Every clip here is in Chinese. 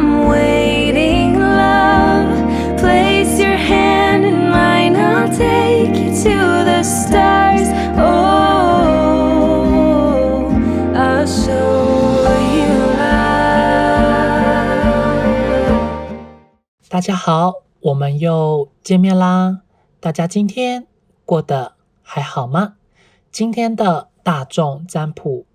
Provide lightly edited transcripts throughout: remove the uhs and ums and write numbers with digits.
I'm waiting, love. Place your hand in mine, I'll take you to the stars. Oh, I'll show you love. 大家好，我们又见面啦。大家今天过得还好吗？今天的大众占卜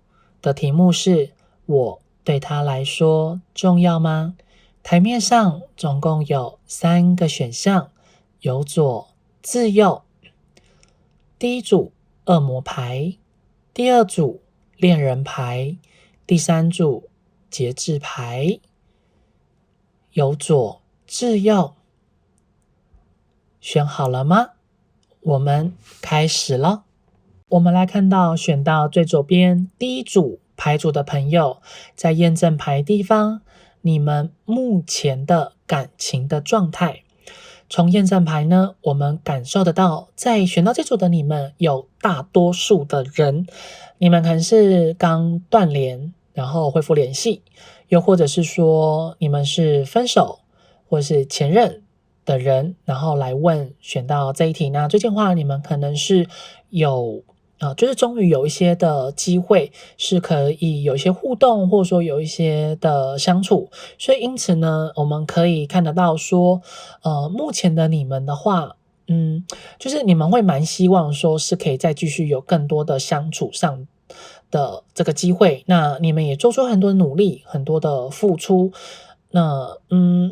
的题目是：我对他来说重要吗？台面上总共有3个选项，由左至右。第一组恶魔牌，第二组恋人牌，第三组节制牌。由左至右，选好了吗？我们开始了。我们来看到选到最左边第一组牌组的朋友，在验证牌地方，你们目前的感情的状态。从验证牌呢，我们感受得到，在选到这组的你们，有大多数的人，你们可能是刚断联，然后恢复联系，又或者是说你们是分手，或是前任的人，然后来问选到这一题。那最近的话，你们可能是有就是终于有一些的机会是可以有一些互动，或者说有一些的相处，所以因此呢，我们可以看得到说，目前的你们的话，就是你们会蛮希望说是可以再继续有更多的相处上的这个机会，那你们也做出很多努力，很多的付出。那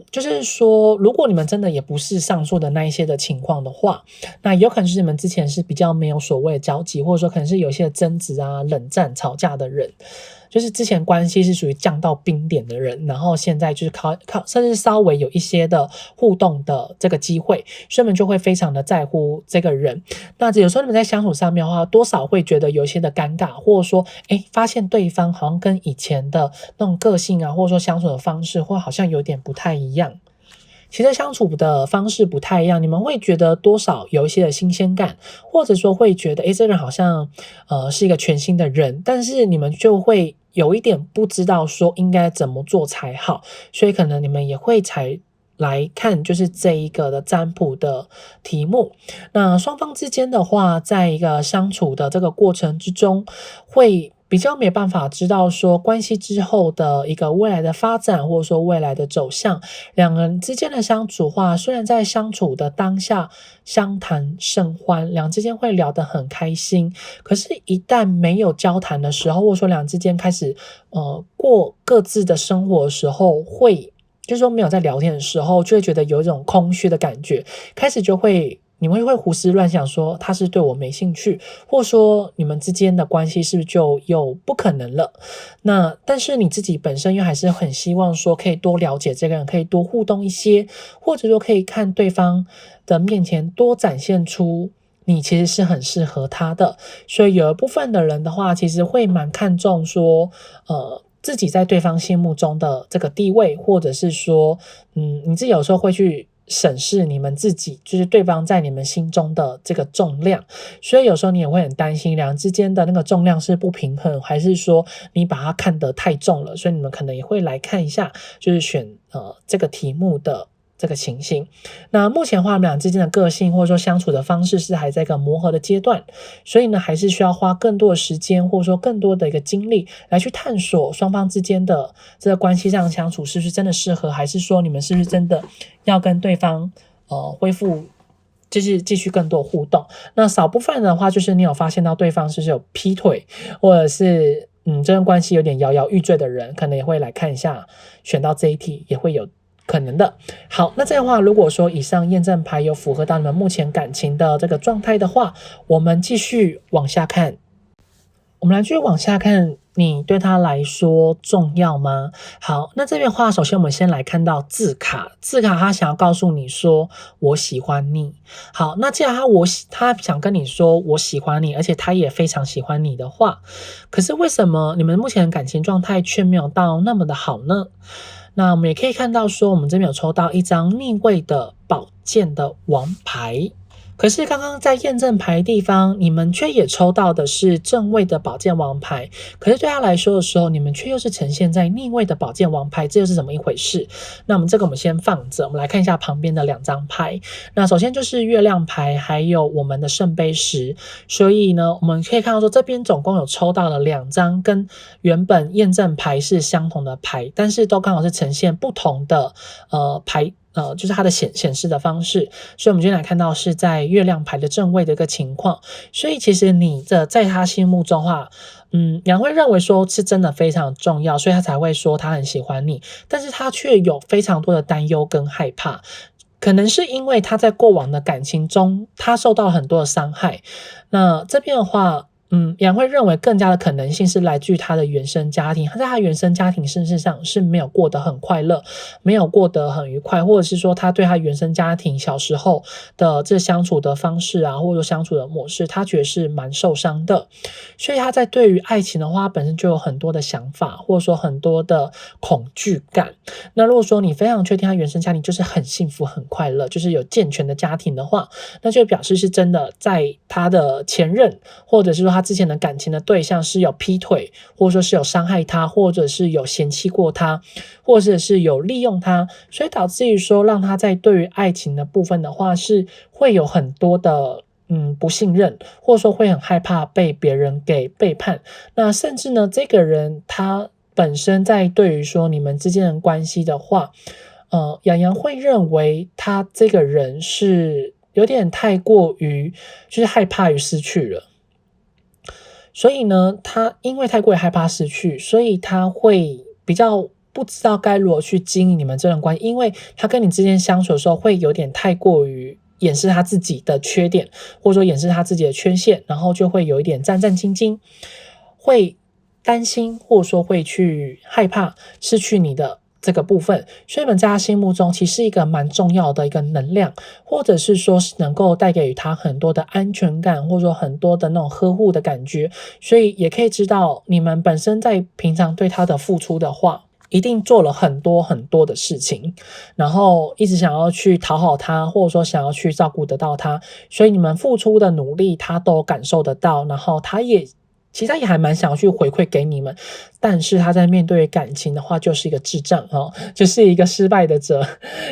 就是说，如果你们真的也不是上述的那一些的情况的话，那有可能是你们之前是比较没有所谓的交集，或者说可能是有些争执啊、冷战、吵架的人，就是之前关系是属于降到冰点的人，然后现在就是靠甚至稍微有一些的互动的这个机会，所以你们就会非常的在乎这个人。那有时候你们在相处上面的话，多少会觉得有一些的尴尬，或者说发现对方好像跟以前的那种个性啊，或者说相处的方式或好像有点不太一样。其实相处的方式不太一样，你们会觉得多少有一些的新鲜感，或者说会觉得这个人好像是一个全新的人，但是你们就会有一点不知道说应该怎么做才好，所以可能你们也会才来看就是这一个的占卜的题目。那双方之间的话，在一个相处的这个过程之中，会比较没办法知道说关系之后的一个未来的发展，或者说未来的走向。两个人之间的相处话，虽然在相处的当下相谈甚欢，两之间会聊得很开心，可是一旦没有交谈的时候，或者说两之间开始过各自的生活的时候，会就是说没有在聊天的时候，就会觉得有一种空虚的感觉，开始就会你们会胡思乱想说他是对我没兴趣，或说你们之间的关系是不是就又不可能了。那但是你自己本身又还是很希望说可以多了解这个人，可以多互动一些，或者说可以看对方的面前多展现出你其实是很适合他的。所以有一部分的人的话，其实会蛮看重说自己在对方心目中的这个地位，或者是说你自己有时候会去审视你们自己，就是对方在你们心中的这个重量。所以有时候你也会很担心两人之间的那个重量是不平衡，还是说你把它看得太重了，所以你们可能也会来看一下就是选这个题目的这个情形。那目前的话，我们俩之间的个性或者说相处的方式是还在一个磨合的阶段，所以呢还是需要花更多的时间，或者说更多的一个精力来去探索双方之间的这个关系上的相处是不是真的适合，还是说你们是不是真的要跟对方恢复就是继续更多互动。那少部分的话，就是你有发现到对方是不是有劈腿，或者是这段关系有点摇摇欲坠的人，可能也会来看一下选到这一题也会有可能的。好，那这样的话，如果说以上验证牌有符合到你们目前感情的这个状态的话，我们继续往下看。我们来继续往下看，你对他来说重要吗？好，那这边的话，首先我们先来看到字卡，字卡他想要告诉你说我喜欢你。好，那既然他想跟你说我喜欢你，而且他也非常喜欢你的话，可是为什么你们目前的感情状态却没有到那么的好呢？那我们也可以看到说，我们这边有抽到一张逆位的宝剑的王牌。可是刚刚在验证牌地方，你们却也抽到的是正位的宝剑王牌，可是对他来说的时候，你们却又是呈现在逆位的宝剑王牌，这又是怎么一回事？那我们这个我们先放着，我们来看一下旁边的2张牌。那首先就是月亮牌，还有我们的圣杯十。所以呢，我们可以看到说，这边总共有抽到了2张跟原本验证牌是相同的牌，但是都刚好是呈现不同的牌。就是它的显示的方式，所以我们今天来看到是在月亮牌的正位的一个情况，所以其实你的在他心目中的话，杨会认为说是真的非常重要，所以他才会说他很喜欢你，但是他却有非常多的担忧跟害怕，可能是因为他在过往的感情中，他受到很多的伤害，那这边的话。杨会认为更加的可能性是来自于他的原生家庭，他在他原生家庭事实上是没有过得很快乐，没有过得很愉快，或者是说他对他原生家庭小时候的这相处的方式啊，或者说相处的模式，他觉得是蛮受伤的，所以他在对于爱情的话，本身就有很多的想法，或者说很多的恐惧感。那如果说你非常确定他原生家庭就是很幸福很快乐，就是有健全的家庭的话，那就表示是真的在他的前任，或者是说他之前的感情的对象是有劈腿，或者说是有伤害他，或者是有嫌弃过他，或者是有利用他，所以导致于说让他在对于爱情的部分的话是会有很多的不信任，或者说会很害怕被别人给背叛。那甚至呢，这个人他本身在对于说你们之间的关系的话，杨会认为他这个人是有点太过于就是害怕于失去了。所以呢，他因为太过于害怕失去，所以他会比较不知道该如何去经营你们这段关系，因为他跟你之间相处的时候会有点太过于掩饰他自己的缺点，或者说掩饰他自己的缺陷，然后就会有一点战战兢兢，会担心或者说会去害怕失去你的这个部分，所以在他心目中其实是一个蛮重要的一个能量，或者是说是能够带给他很多的安全感，或者说很多的那种呵护的感觉，所以也可以知道你们本身在平常对他的付出的话，一定做了很多很多的事情，然后一直想要去讨好他，或者说想要去照顾得到他，所以你们付出的努力他都感受得到，然后其实他也还蛮想要去回馈给你们，但是他在面对感情的话就是一个智障就是一个失败的者，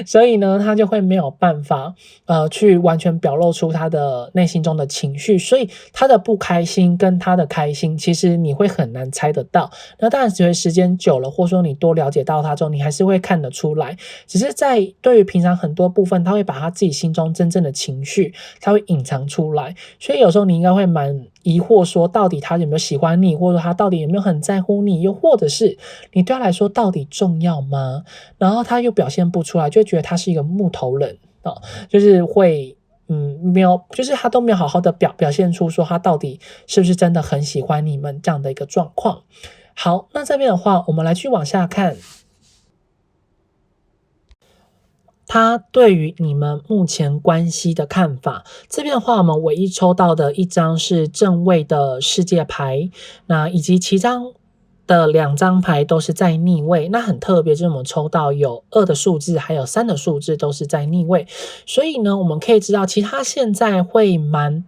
所以呢他就会没有办法去完全表露出他的内心中的情绪，所以他的不开心跟他的开心其实你会很难猜得到，那当然随着时间久了，或者说你多了解到他之后，你还是会看得出来，只是在对于平常很多部分他会把他自己心中真正的情绪他会隐藏出来，所以有时候你应该会蛮疑惑说到底他有没有喜欢你，或者他到底有没有很在乎你，又或者是你对他来说到底重要吗？然后他又表现不出来，就觉得他是一个木头人就是会没有，就是他都没有好好的表现出说他到底是不是真的很喜欢你们这样的一个状况。好，那这边的话我们来去往下看他对于你们目前关系的看法。这边的话我们唯一抽到的一张是正位的世界牌，那以及其张的2张牌都是在逆位，那很特别就是我们抽到有2的数字还有3的数字都是在逆位，所以呢我们可以知道其实他现在会蛮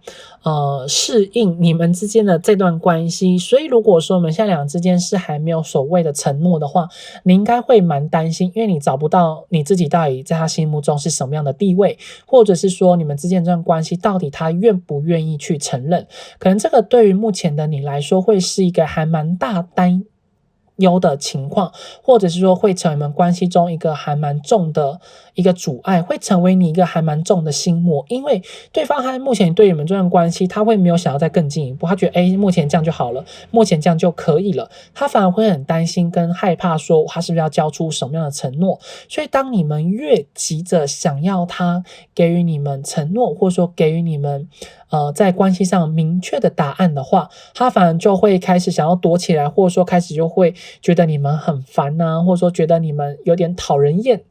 适应你们之间的这段关系，所以如果说我们现在之间是还没有所谓的承诺的话，你应该会蛮担心，因为你找不到你自己到底在他心目中是什么样的地位，或者是说你们之间这段关系到底他愿不愿意去承认，可能这个对于目前的你来说会是一个还蛮大担忧的情况，或者是说会成为你们关系中一个还蛮重的一个阻碍，会成为你一个还蛮重的心魔，因为对方他目前对你们这段关系他会没有想要再更进一步，他觉得目前这样就好了，目前这样就可以了，他反而会很担心跟害怕说他是不是要交出什么样的承诺，所以当你们越急着想要他给予你们承诺，或者说给予你们在关系上明确的答案的话，他反而就会开始想要躲起来，或者说开始就会觉得你们很烦啊，或者说觉得你们有点讨人厌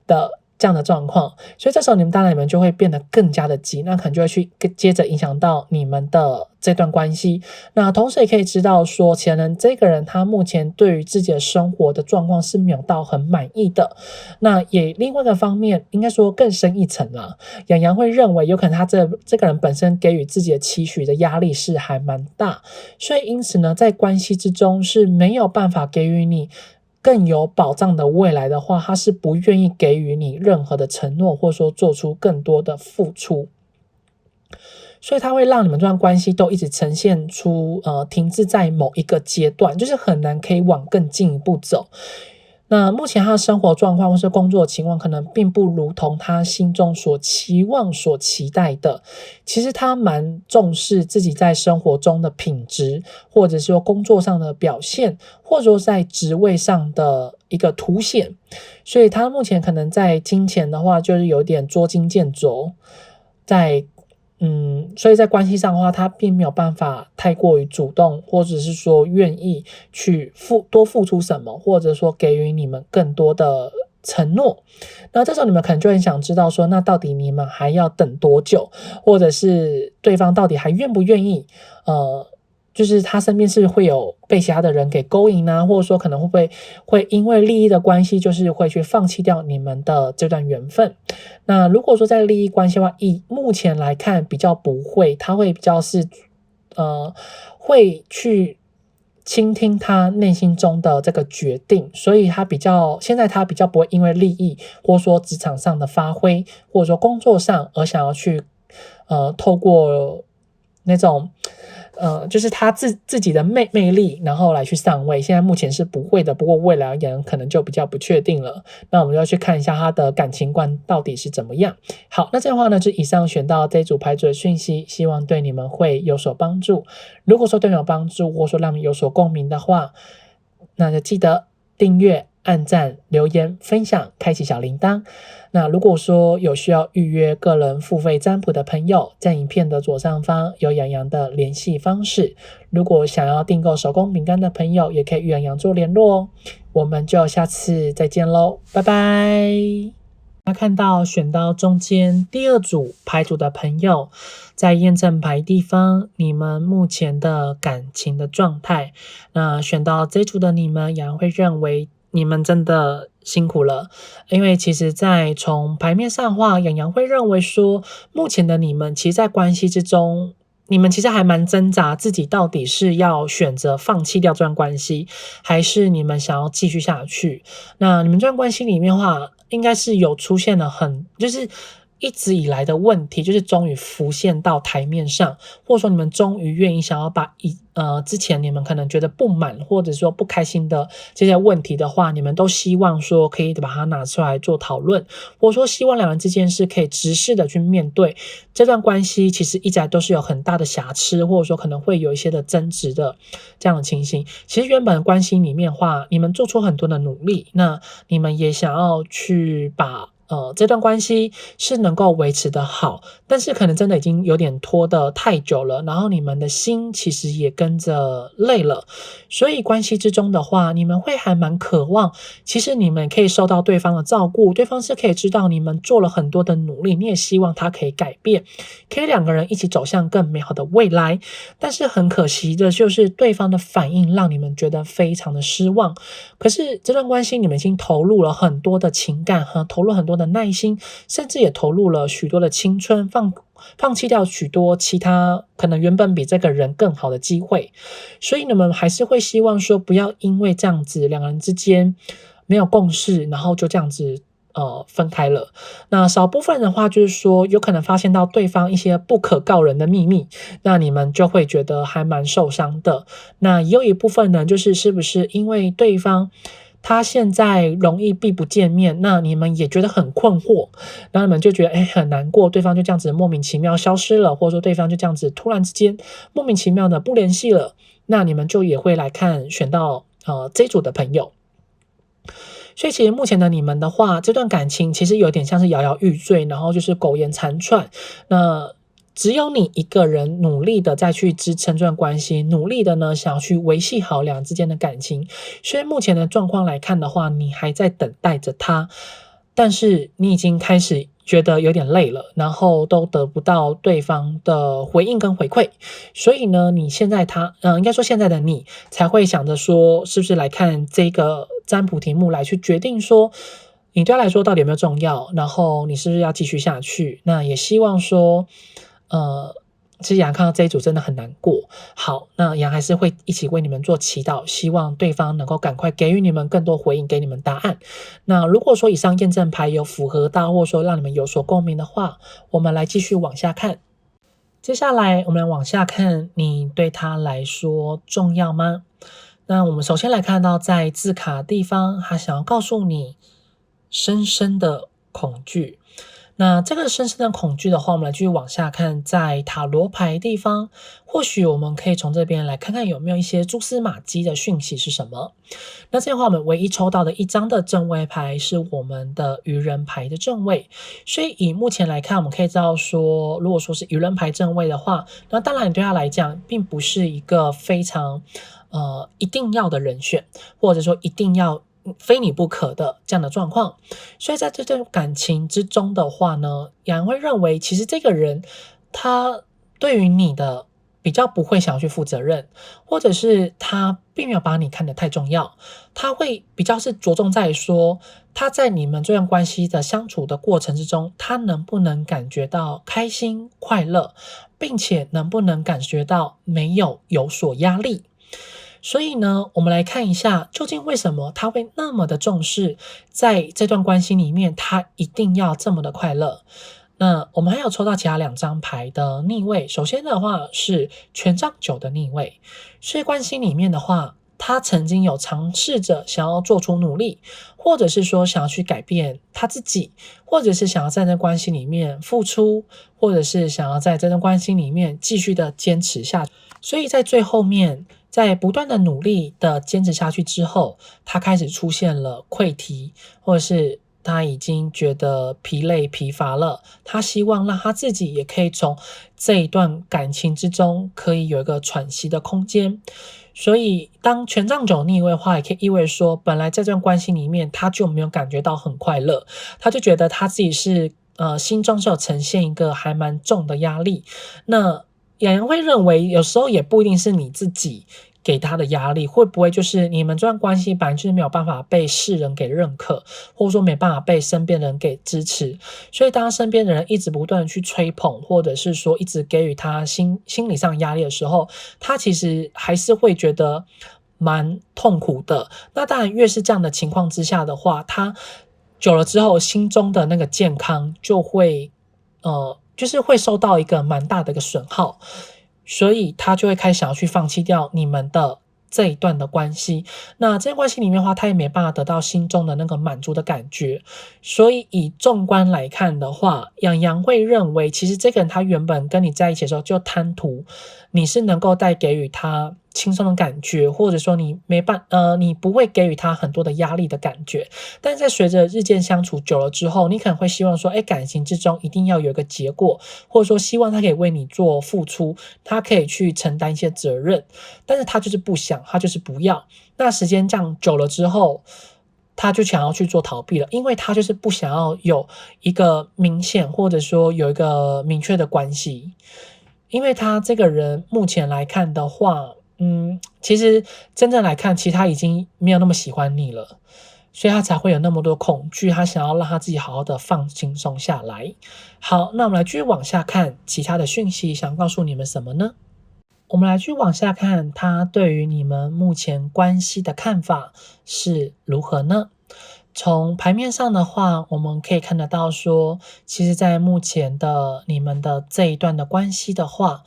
的这样的状况，所以这时候你们就会变得更加的急，那可能就会去接着影响到你们的这段关系。那同时也可以知道说，可能这个人他目前对于自己的生活的状况是没有到很满意的。那也另外一个方面，应该说更深一层啦，洋洋会认为有可能他这个人本身给予自己的期许的压力是还蛮大，所以因此呢，在关系之中是没有办法给予你更有保障的未来的话，他是不愿意给予你任何的承诺，或者说做出更多的付出，所以他会让你们这段关系都一直呈现出停滞在某一个阶段，就是很难可以往更进一步走。那目前他的生活状况或是工作情况可能并不如同他心中所期望所期待的，其实他蛮重视自己在生活中的品质，或者说工作上的表现，或者说在职位上的一个凸显，所以他目前可能在金钱的话就是有点捉襟见肘，所以在关系上的话，他并没有办法太过于主动，或者是说愿意去多付出什么，或者说给予你们更多的承诺。那这时候你们可能就很想知道说，那到底你们还要等多久，或者是对方到底还愿不愿意就是他身边是会有被其他的人给勾引啊，或者说可能会因为利益的关系，就是会去放弃掉你们的这段缘分。那如果说在利益关系的话，以目前来看比较不会，他会比较是会去倾听他内心中的这个决定，所以现在他比较不会因为利益或者说职场上的发挥，或者说工作上而想要去透过那种就是他自己的魅力，然后来去上位，现在目前是不会的，不过未来而言可能就比较不确定了。那我们就要去看一下他的感情观到底是怎么样。好，那这样的话呢，就以上选到这一组牌组的讯息，希望对你们会有所帮助。如果说对你有帮助，或者说让你有所共鸣的话，那就记得订阅、按赞、留言、分享、开启小铃铛。那如果说有需要预约个人付费占卜的朋友，在影片的左上方有洋洋的联系方式。如果想要订购手工饼干的朋友，也可以与洋洋做联络哦。我们就下次再见喽，拜拜。看到选到中间第二组牌组的朋友，在验证牌地方你们目前的感情的状态。那选到这组的你们，也会认为你们真的辛苦了，因为其实在从牌面上的话，洋洋会认为说，目前的你们其实在关系之中，你们其实还蛮挣扎自己到底是要选择放弃掉这段关系，还是你们想要继续下去。那你们这段关系里面的话，应该是有出现了就是一直以来的问题，就是终于浮现到台面上，或者说你们终于愿意想要把之前你们可能觉得不满或者说不开心的这些问题的话，你们都希望说可以把它拿出来做讨论，或者说希望两人之间是可以直视的去面对这段关系，其实一直来都是有很大的瑕疵，或者说可能会有一些的争执的这样的情形。其实原本的关系里面的话，你们做出很多的努力，那你们也想要去把这段关系是能够维持的好，但是可能真的已经有点拖得太久了，然后你们的心其实也跟着累了，所以关系之中的话，你们会还蛮渴望，其实你们可以受到对方的照顾，对方是可以知道你们做了很多的努力，你也希望他可以改变，可以两个人一起走向更美好的未来，但是很可惜的就是对方的反应让你们觉得非常的失望。可是这段关系你们已经投入了很多的情感和投入很多的耐心，甚至也投入了许多的青春，放弃掉许多其他可能原本比这个人更好的机会，所以你们还是会希望说不要因为这样子两个人之间没有共识，然后就这样子分开了。那少部分的话就是说有可能发现到对方一些不可告人的秘密，那你们就会觉得还蛮受伤的。那也有一部分呢，就是是不是因为对方他现在容易避不见面，那你们也觉得很困惑，然后你们就觉得很难过，对方就这样子莫名其妙消失了，或者说对方就这样子突然之间莫名其妙的不联系了，那你们就也会来看选到这一组的朋友。所以其实目前的你们的话，这段感情其实有点像是摇摇欲坠，然后就是苟延残喘，那只有你一个人努力的再去支撑这段关系，努力的呢想要去维系好两人之间的感情。所以目前的状况来看的话，你还在等待着他但是你已经开始觉得有点累了，然后都得不到对方的回应跟回馈，所以呢，你现在应该说现在的你才会想着说，是不是来看这个占卜题目来去决定说，你对他来说到底有没有重要，然后你是不是要继续下去？那也希望说，其实杨看到这一组真的很难过。好，那杨还是会一起为你们做祈祷，希望对方能够赶快给予你们更多回应，给你们答案。那如果说以上验证牌有符合到，或者说让你们有所共鸣的话，我们来继续往下看。接下来我们来往下看，你对他来说重要吗？那我们首先来看到在字卡地方，他想要告诉你深深的恐惧。那这个深深的恐惧的话，我们来继续往下看，在塔罗牌地方，或许我们可以从这边来看看有没有一些蛛丝马迹的讯息是什么。那这样的话，我们唯一抽到的一张的正位牌是我们的愚人牌的正位，所以以目前来看，我们可以知道说，如果说是愚人牌正位的话，那当然对他来讲，并不是一个非常一定要的人选，或者说一定要非你不可的这样的状况。所以在这段感情之中的话呢，雅人会认为其实这个人他对于你的比较不会想要去负责任，或者是他并没有把你看得太重要，他会比较是着重在说他在你们这段关系的相处的过程之中，他能不能感觉到开心快乐，并且能不能感觉到没有所压力。所以呢，我们来看一下，究竟为什么他会那么的重视，在这段关系里面，他一定要这么的快乐。那我们还有抽到其他2张牌的逆位，首先的话是权杖9的逆位，所以关系里面的话，他曾经有尝试着想要做出努力，或者是说想要去改变他自己，或者是想要在这关系里面付出，或者是想要在这段关系里面继续的坚持下去。所以在最后面，在不断的努力的坚持下去之后，他开始出现了溃堤，或者是他已经觉得疲累疲乏了，他希望让他自己也可以从这一段感情之中可以有一个喘息的空间。所以当权杖9逆位的话，也可以意味说本来这段关系里面他就没有感觉到很快乐，他就觉得他自己是心中是有呈现一个还蛮重的压力。那雅人会认为有时候也不一定是你自己给他的压力，会不会就是你们这段关系本来就是没有办法被世人给认可，或者说没办法被身边人给支持，所以当身边的人一直不断的去吹捧，或者是说一直给予他心理上压力的时候，他其实还是会觉得蛮痛苦的。那当然越是这样的情况之下的话，他久了之后心中的那个健康就会就是会受到一个蛮大的一个损耗，所以他就会开始想要去放弃掉你们的这一段的关系。那这段关系里面的话，他也没办法得到心中的那个满足的感觉。所以以纵观来看的话，洋洋会认为其实这个人他原本跟你在一起的时候就贪图你是能够带给予他轻松的感觉，或者说你不会给予他很多的压力的感觉。但是在随着日渐相处久了之后，你可能会希望说，感情之中一定要有一个结果，或者说希望他可以为你做付出，他可以去承担一些责任，但是他就是不想，他就是不要。那时间这样久了之后，他就想要去做逃避了，因为他就是不想要有一个明显或者说有一个明确的关系。因为他这个人目前来看的话，其实真正来看，其实他已经没有那么喜欢你了，所以他才会有那么多恐惧，他想要让他自己好好的放轻松下来。好，那我们来继续往下看其他的讯息，想告诉你们什么呢？我们来继续往下看，他对于你们目前关系的看法是如何呢？从牌面上的话，我们可以看得到说，其实在目前的你们的这一段的关系的话，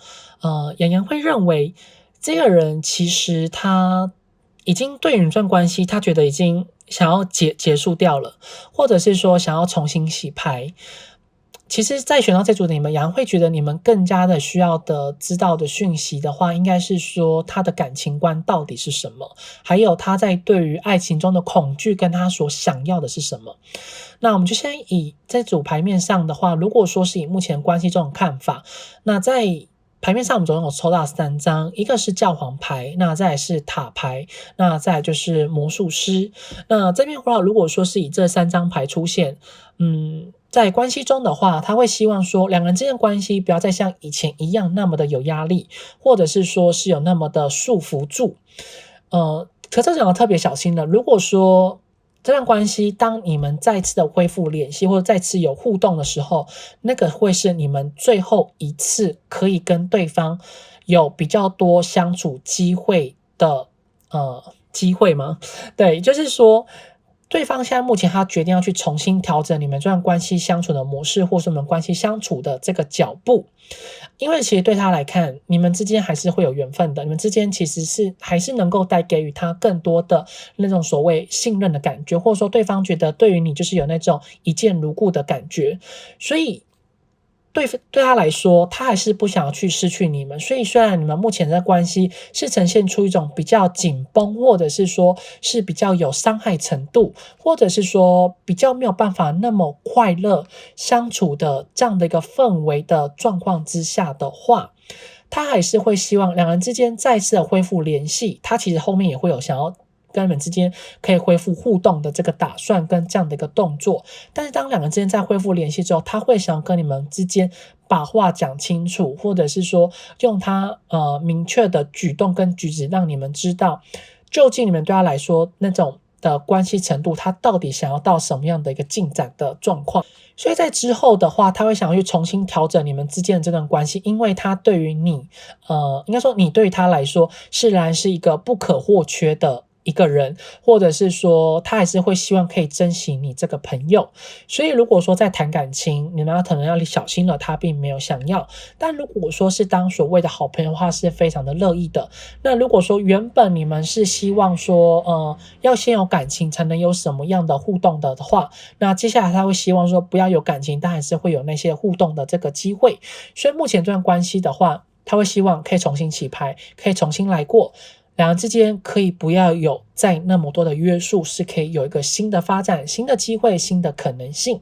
洋洋会认为这个人其实他已经对于这段关系，他觉得已经想要结束掉了，或者是说想要重新洗牌。其实在选到这组的你们，洋会觉得你们更加的需要的知道的讯息的话，应该是说他的感情观到底是什么，还有他在对于爱情中的恐惧跟他所想要的是什么。那我们就先以这组牌面上的话，如果说是以目前关系这种看法，那在牌面上我们总共有抽到3张，一个是教皇牌，那再来是塔牌，那再来就是魔术师。那这边的话，如果说是以这3张牌出现，在关系中的话，他会希望说两个人之间的关系不要再像以前一样那么的有压力，或者是说是有那么的束缚住。可这种要特别小心了。如果说这段关系当你们再次的恢复联系或者再次有互动的时候，那个会是你们最后一次可以跟对方有比较多相处机会的机会吗？对，就是说对方现在目前他决定要去重新调整你们这段关系相处的模式，或是你们关系相处的这个脚步。因为其实对他来看，你们之间还是会有缘分的，你们之间其实是还是能够带给予他更多的那种所谓信任的感觉，或者说对方觉得对于你就是有那种一见如故的感觉，所以对他来说，他还是不想要去失去你们。所以虽然你们目前的关系是呈现出一种比较紧绷，或者是说是比较有伤害程度，或者是说比较没有办法那么快乐相处的这样的一个氛围的状况之下的话，他还是会希望两人之间再次的恢复联系。他其实后面也会有想要跟你们之间可以恢复互动的这个打算跟这样的一个动作，但是当两个人之间在恢复联系之后，他会想要跟你们之间把话讲清楚，或者是说用他明确的举动跟举止让你们知道，究竟你们对他来说那种的关系程度，他到底想要到什么样的一个进展的状况。所以在之后的话，他会想要去重新调整你们之间的这段关系，因为他对于你，应该说你对于他来说，仍然是一个不可或缺的一个人，或者是说他还是会希望可以珍惜你这个朋友。所以如果说在谈感情，你们可能要小心了，他并没有想要。但如果说是当所谓的好朋友的话，是非常的乐意的。那如果说原本你们是希望说要先有感情才能有什么样的互动的话，那接下来他会希望说不要有感情，但还是会有那些互动的这个机会。所以目前这段关系的话，他会希望可以重新起牌，可以重新来过，两人之间可以不要有再那么多的约束，是可以有一个新的发展、新的机会、新的可能性。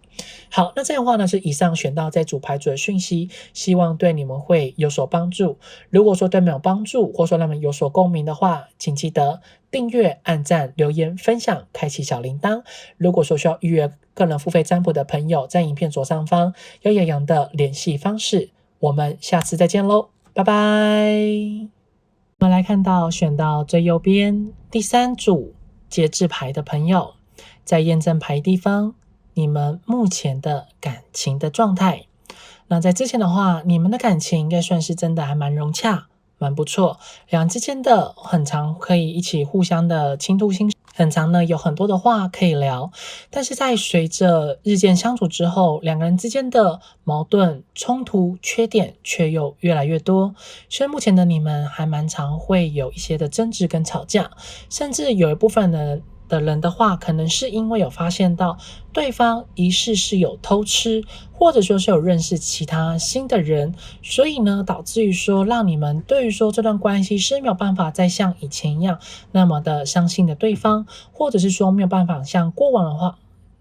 好，那这样的话呢，是以上选到在主牌组的讯息，希望对你们会有所帮助。如果说对你们有帮助，或者说让你们有所共鸣的话，请记得订阅、按赞、留言、分享、开启小铃铛。如果说需要预约个人付费占卜的朋友，在影片左上方有洋洋的联系方式。我们下次再见喽，拜拜。我们来看到选到最右边第3组节制牌的朋友，在验证牌地方，你们目前的感情的状态。那在之前的话，你们的感情应该算是真的还蛮融洽，蛮不错，两人之间的很常可以一起互相的倾吐心，很常呢有很多的话可以聊。但是在随着日渐相处之后，两个人之间的矛盾、冲突、缺点却又越来越多，所以目前的你们还蛮常会有一些的争执跟吵架，甚至有一部分的人的话，可能是因为有发现到对方疑似是有偷吃，或者说是有认识其他新的人，所以呢，导致于说让你们对于说这段关系是没有办法再像以前一样那么的相信的对方，或者是说没有办法像过往的话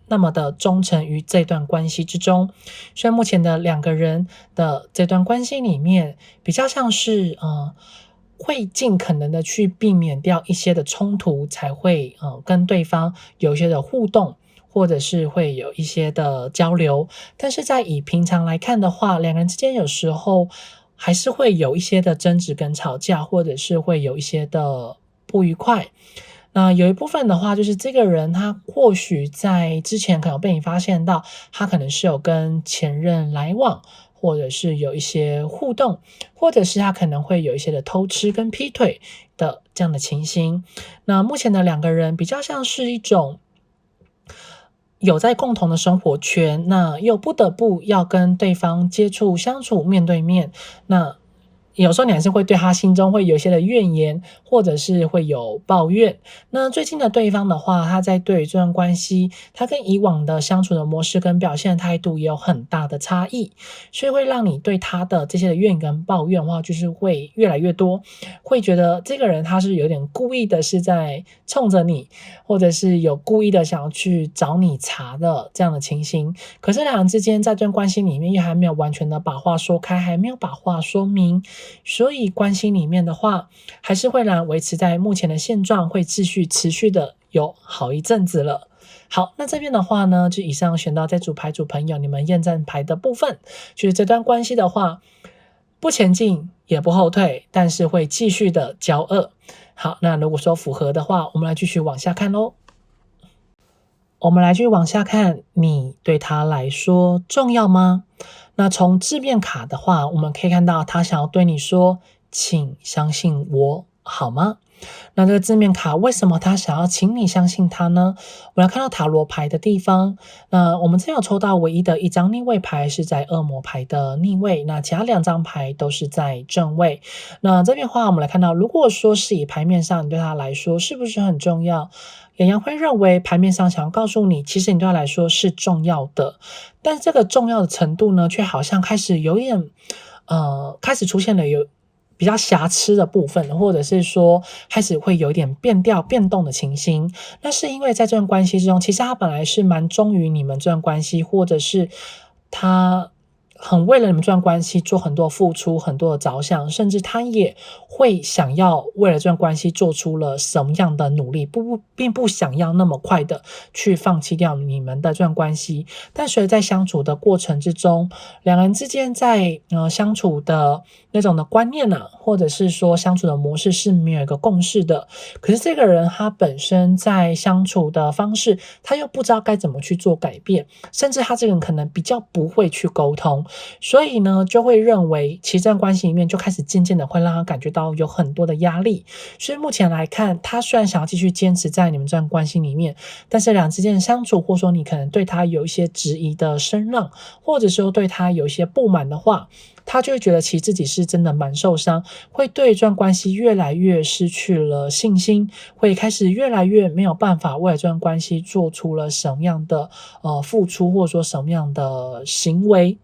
那么的忠诚于这段关系之中。所以目前的两个人的这段关系里面，比较像是会尽可能的去避免掉一些的冲突，才会跟对方有一些的互动，或者是会有一些的交流。但是在以平常来看的话，两个人之间有时候还是会有一些的争执跟吵架，或者是会有一些的不愉快。那有一部分的话，就是这个人他或许在之前可能被你发现到，他可能是有跟前任来往，或者是有一些互动，或者是他可能会有一些的偷吃跟劈腿的这样的情形。那目前的两个人比较像是一种有在共同的生活圈，那又不得不要跟对方接触相处面对面，那有时候你还是会对他心中会有一些的怨言，或者是会有抱怨。那最近的对方的话，他在对于这段关系，他跟以往的相处的模式跟表现的态度也有很大的差异，所以会让你对他的这些的怨跟抱怨的话，就是会越来越多，会觉得这个人他是有点故意的是在冲着你，或者是有故意的想要去找你茬的这样的情形。可是两人之间在这段关系里面又还没有完全的把话说开，还没有把话说明，所以关系里面的话，还是会让维持在目前的现状，会继续持续的有好一阵子了。好，那这边的话呢，就以上选到这组牌组朋友你们验证牌的部分，就是这段关系的话，不前进也不后退，但是会继续的交恶。好，那如果说符合的话，我们来继续往下看咯。我们来继续往下看，你对他来说重要吗？那从字面卡的话，我们可以看到他想要对你说，请相信我，好吗？那这个字面卡为什么他想要请你相信他呢？我们来看到塔罗牌的地方，那我们这边有抽到唯一的一张逆位牌是在恶魔牌的逆位，那其他2张牌都是在正位。那这边的话，我们来看到，如果说是以牌面上你对他来说是不是很重要？洋洋会认为牌面上想要告诉你，其实你对他来说是重要的，但是这个重要的程度呢，却好像开始有点开始出现了有比较瑕疵的部分，或者是说开始会有一点变调变动的情形。那是因为在这段关系之中，其实他本来是蛮忠于你们这段关系，或者是他很为了你们这段关系做很多付出，很多的着想，甚至他也会想要为了这段关系做出了什么样的努力，并不想要那么快的去放弃掉你们的这段关系。但随着在相处的过程之中，两人之间在相处的那种的观念啊，或者是说相处的模式是没有一个共识的。可是这个人他本身在相处的方式，他又不知道该怎么去做改变，甚至他这个人可能比较不会去沟通，所以呢就会认为其实这段关系里面就开始渐渐的会让他感觉到有很多的压力。所以目前来看，他虽然想要继续坚持在你们这段关系里面，但是两人之间的相处，或者说你可能对他有一些质疑的声浪，或者说对他有一些不满的话，他就会觉得其实自己是真的蛮受伤，会对这段关系越来越失去了信心，会开始越来越没有办法为了这段关系做出了什么样的付出，或者说什么样的行为。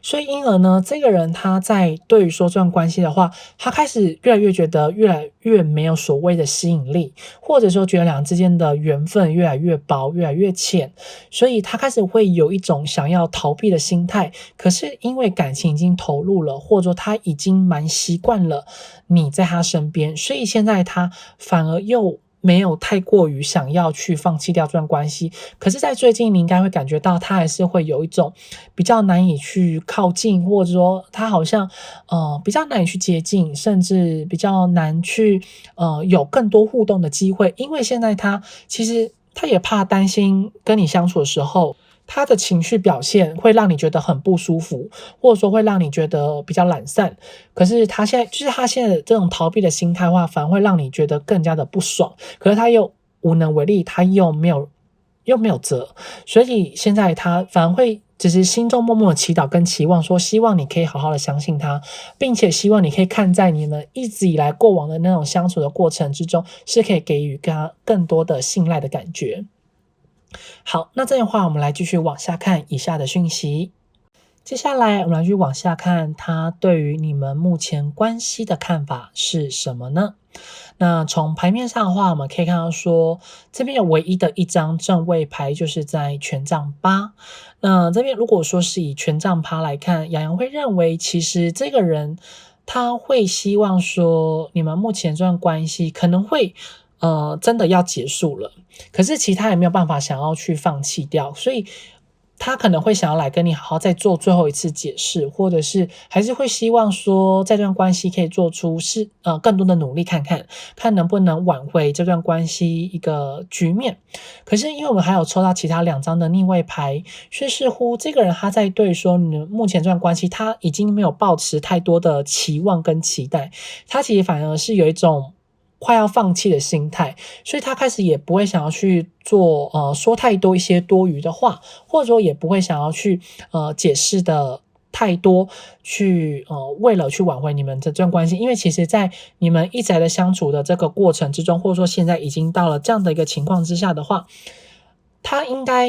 所以因而呢，这个人他在对于说这段关系的话，他开始越来越觉得越来越没有所谓的吸引力，或者说觉得两人之间的缘分越来越薄，越来越浅，所以他开始会有一种想要逃避的心态。可是因为感情已经投入了，或者说他已经蛮习惯了你在他身边，所以现在他反而又没有太过于想要去放弃掉这段关系。可是在最近你应该会感觉到他还是会有一种比较难以去靠近，或者说他好像比较难以去接近，甚至比较难去有更多互动的机会。因为现在他其实他也怕担心跟你相处的时候，他的情绪表现会让你觉得很不舒服，或者说会让你觉得比较懒散。可是他现在的这种逃避的心态的话，反而会让你觉得更加的不爽。可是他又无能为力，他又没有辙，所以现在他反而会只是心中默默的祈祷跟期望，说希望你可以好好的相信他，并且希望你可以看在你们一直以来过往的那种相处的过程之中，是可以给予他更多的信赖的感觉。好，那这样的话我们来继续往下看以下的讯息。接下来我们来继续往下看，他对于你们目前关系的看法是什么呢？那从牌面上的话，我们可以看到说，这边有唯一的一张正位牌，就是在权杖八。那这边如果说是以权杖八来看，洋洋会认为其实这个人他会希望说，你们目前这段关系可能会真的要结束了，可是其他也没有办法想要去放弃掉，所以他可能会想要来跟你好好再做最后一次解释，或者是还是会希望说这段关系可以做出更多的努力看能不能挽回这段关系一个局面。可是因为我们还有抽到其他2张的逆位牌，所以似乎这个人他在对说你们目前这段关系他已经没有抱持太多的期望跟期待，他其实反而是有一种快要放弃的心态，所以他开始也不会想要去做说太多一些多余的话，或者说也不会想要去解释的太多，去为了去挽回你们的这段关系。因为其实在你们一直来的相处的这个过程之中，或者说现在已经到了这样的一个情况之下的话，他应该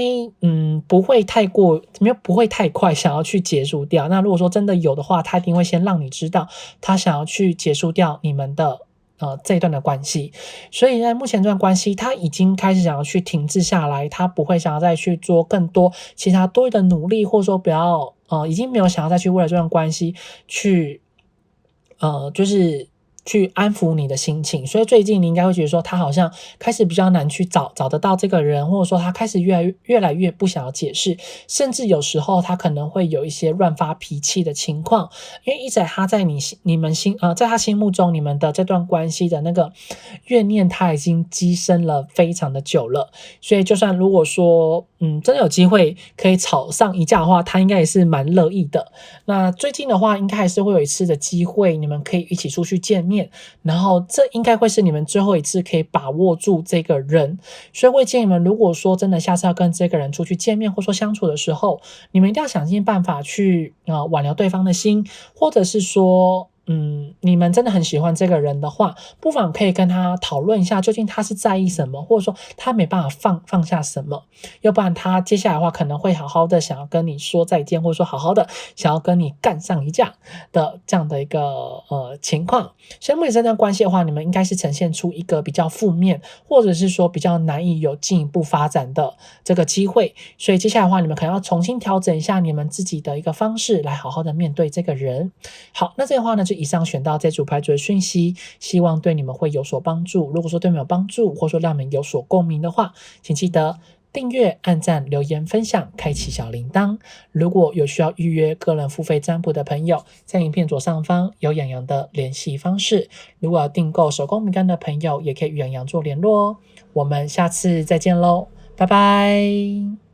不会太快想要去结束掉。那如果说真的有的话，他一定会先让你知道他想要去结束掉你们的这一段的关系。所以在目前这段关系他已经开始想要去停滞下来，他不会想要再去做更多其他多余的努力，或者说不要已经没有想要再去为了这段关系去就是去安抚你的心情，所以最近你应该会觉得说他好像开始比较难去找得到这个人，或者说他开始越来越不想要解释，甚至有时候他可能会有一些乱发脾气的情况，因为一直他在在他心目中你们的这段关系的那个怨念他已经积深了非常的久了，所以就算如果说真的有机会可以吵上一架的话，他应该也是蛮乐意的。那最近的话应该还是会有一次的机会，你们可以一起出去见面，然后这应该会是你们最后一次可以把握住这个人，所以我会建议你们，如果说真的下次要跟这个人出去见面或说相处的时候，你们一定要想尽办法去挽留对方的心，或者是说你们真的很喜欢这个人的话，不妨可以跟他讨论一下，究竟他是在意什么，或者说他没办法放下什么，要不然他接下来的话可能会好好的想要跟你说再见，或者说好好的想要跟你干上一架的这样的一个情况。所以目前这段关系的话，你们应该是呈现出一个比较负面，或者是说比较难以有进一步发展的这个机会，所以接下来的话，你们可能要重新调整一下你们自己的一个方式，来好好的面对这个人。好，那这个话呢，就以上选到这组牌组的讯息，希望对你们会有所帮助。如果说对你们有帮助，或者说让你们有所共鸣的话，请记得订阅、按赞、留言、分享、开启小铃铛。如果有需要预约个人付费占卜的朋友，在影片左上方有洋洋的联系方式。如果要订购手工饼干的朋友，也可以与洋洋做联络哦。我们下次再见喽，拜拜。